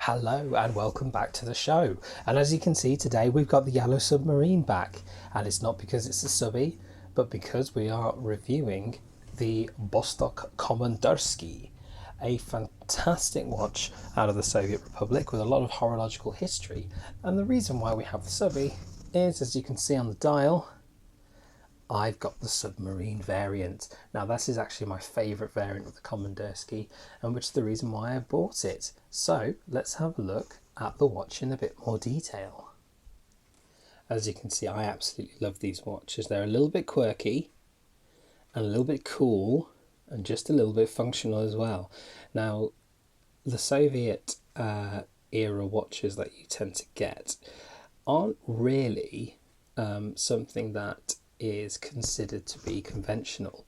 Hello and welcome back to the show. And as you can see today we've got the Yellow Submarine back, and it's not because it's a subby, but because we are reviewing the Vostok Komandirskie, a fantastic watch out of the Soviet Republic with a lot of horological history. And the reason why we have the subby is, as you can see on the dial, I've got the submarine variant. Now this is actually my favourite variant of the Komandirskie, and which is the reason why I bought it. So let's have a look at the watch in a bit more detail. As you can see, I absolutely love these watches. They're a little bit quirky and a little bit cool and just a little bit functional as well. Now the Soviet era watches that you tend to get aren't really something that is considered to be conventional.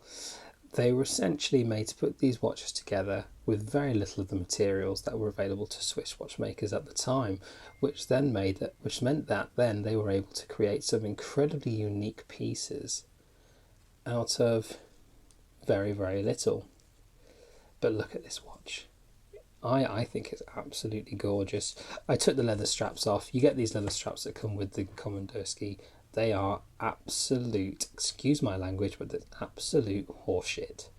They were essentially made to put these watches together with very little of the materials that were available to Swiss watchmakers at the time, which meant that then they were able to create some incredibly unique pieces out of very, very little. But look at this watch. I think it's absolutely gorgeous. I took the leather straps off. You get these leather straps that come with the Komandirskie. They are absolute, excuse my language, but it's absolute horseshit.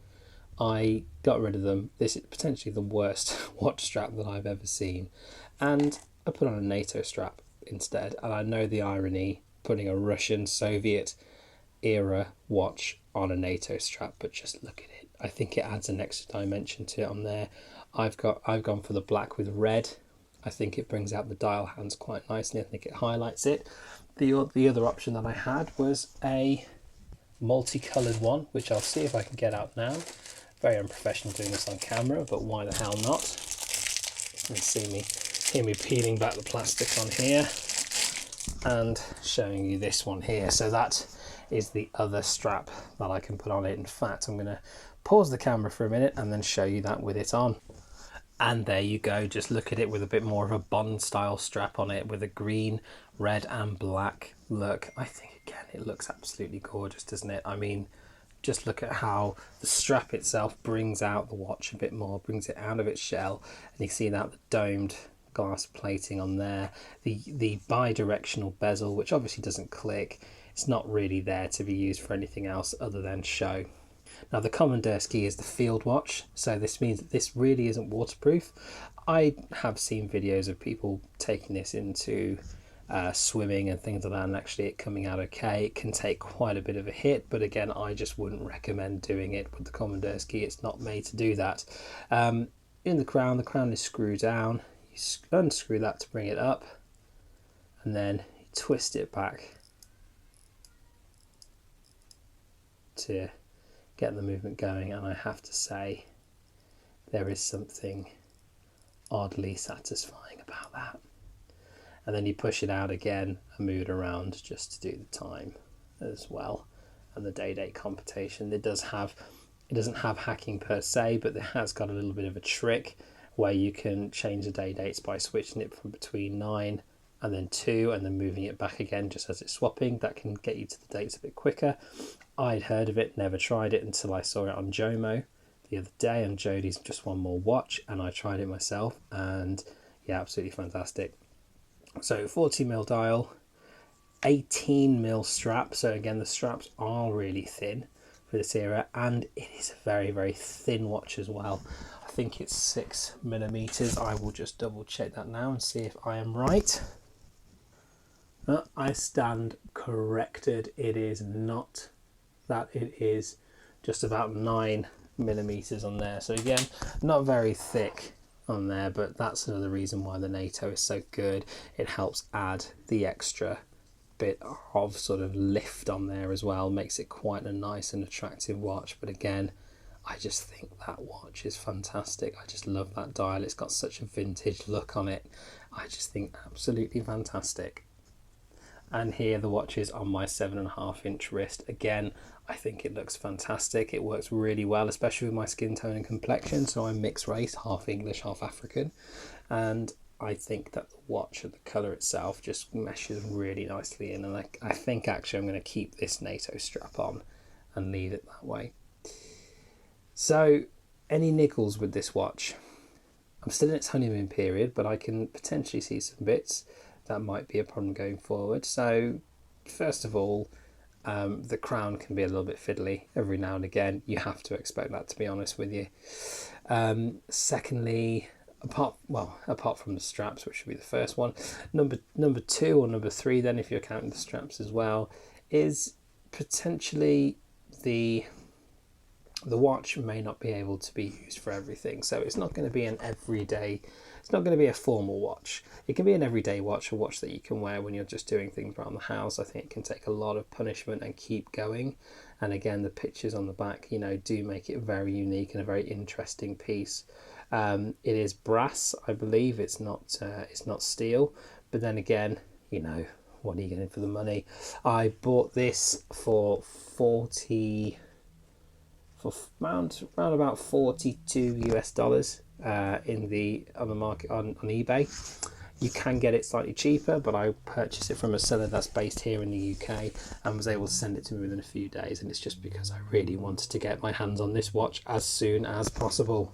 I got rid of them. This is potentially the worst watch strap that I've ever seen. And I put on a NATO strap instead. And I know the irony, putting a Russian Soviet era watch on a NATO strap, but just look at it. I think it adds an extra dimension to it on there. I've gone for the black with red. I think it brings out the dial hands quite nicely. I think it highlights it. The other option that I had was a multicoloured one, which I'll see if I can get out now. Very unprofessional doing this on camera, but why the hell not? You can hear me peeling back the plastic on here and showing you this one here. So that is the other strap that I can put on it. In fact, I'm going to pause the camera for a minute and then show you that with it on. And there you go, just look at it with a bit more of a Bond style strap on it with a green, red and black look. I think again it looks absolutely gorgeous, doesn't it? I mean, just look at how the strap itself brings out the watch a bit more, brings it out of its shell, and you see that the domed glass plating on there, the bi-directional bezel, which obviously doesn't click. It's not really there to be used for anything else other than show. Now the Komandirskie is the field watch, so this means that this really isn't waterproof. I have seen videos of people taking this into swimming and things like that, and actually it coming out okay. It can take quite a bit of a hit, but again, I just wouldn't recommend doing it with the Komandirskie. It's not made to do that. In the crown is screwed down. You unscrew that to bring it up, and then you twist it back to get the movement going, and I have to say there is something oddly satisfying about that. And then you push it out again and move it around just to do the time as well, and the day-date computation. It doesn't have hacking per se, but it has got a little bit of a trick where you can change the day dates by switching it from between 9 and then 2 and then moving it back again just as it's swapping. That can get you to the dates a bit quicker. I'd heard of it, never tried it until I saw it on Jomo the other day on Jodie's Just One More Watch, and I tried it myself, and yeah, absolutely fantastic. So 40mm dial, 18mm strap, so again the straps are really thin for this era, and it is a very, very thin watch as well. I think it's 6mm. I will just double check that now and see if I am right. I stand corrected. It is not that. It is just about 9mm on there. So again, not very thick on there, but that's another reason why the NATO is so good. It helps add the extra bit of sort of lift on there as well, makes it quite a nice and attractive watch. But again, I just think that watch is fantastic. I just love that dial. It's got such a vintage look on it. I just think absolutely fantastic. And here the watch is on my 7.5-inch wrist. Again, I think it looks fantastic. It works really well, especially with my skin tone and complexion. So I'm mixed race, half English, half African. And I think that the watch and the colour itself just meshes really nicely in. And I think actually I'm going to keep this NATO strap on and leave it that way. So any niggles with this watch? I'm still in its honeymoon period, but I can potentially see some bits that might be a problem going forward. So first of all, the crown can be a little bit fiddly every now and again. You have to expect that, to be honest with you. Secondly, apart from the straps, which would be the first one, number two or number three, then if you're counting the straps as well, is potentially the watch may not be able to be used for everything. So it's not going to be an everyday, it's not going to be a formal watch. It can be an everyday watch, a watch that you can wear when you're just doing things around the house. I think it can take a lot of punishment and keep going. And again, the pictures on the back, do make it very unique and a very interesting piece. It is brass, I believe. It's not steel. But then again, what are you getting for the money? I bought this for around about $42 on the market on eBay. You can get it slightly cheaper, but I purchased it from a seller that's based here in the UK and was able to send it to me within a few days, and it's just because I really wanted to get my hands on this watch as soon as possible.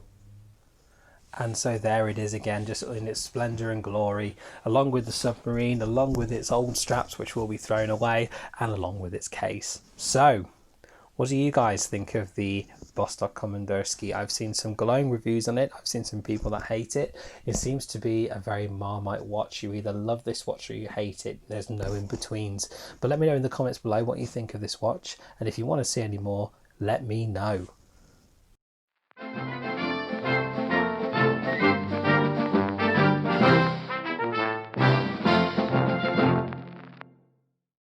And so there it is again, just in its splendour and glory, along with the submarine, along with its old straps, which will be thrown away, and along with its case. So what do you guys think of the Vostok Komandirskie? I've seen some glowing reviews on it. I've seen some people that hate it. It seems to be a very Marmite watch. You either love this watch or you hate it. There's no in-betweens. But let me know in the comments below what you think of this watch. And if you want to see any more, let me know.